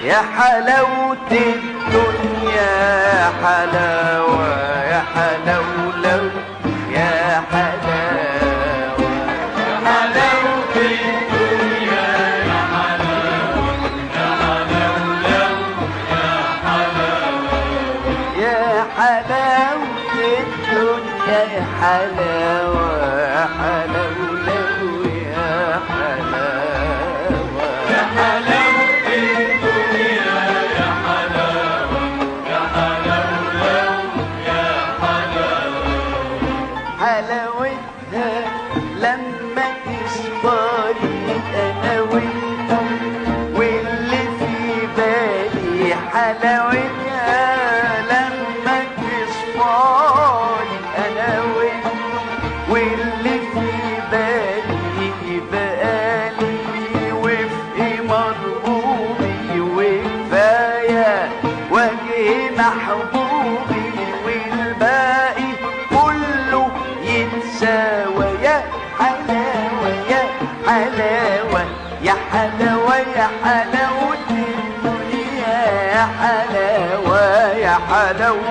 يا حلاوة الدنيا يا حلاوة يا حلاولو يا حلاوة يا حلاوة الدنيا يا حلاوة يا حلاولو يا حلاوة يا حلاوة الدنيا يا حلاوة يا حلاولو يا حلاوة يا حلاوة الدنيا يا حلاوة يا حلاولو يا حلاوة حلاوتها لما تصفالي انا وانت واللي في بالي حلاوتها لما تصفالي انا وانت واللي في بالي بقالي وفي مرغوبي وكفايه وجه محبوبي والباقي كله يتساوى يا حلاوة يا حلاوة يا حلاوة يا حلاوة الدنيا يا حلاوة يا حلاوة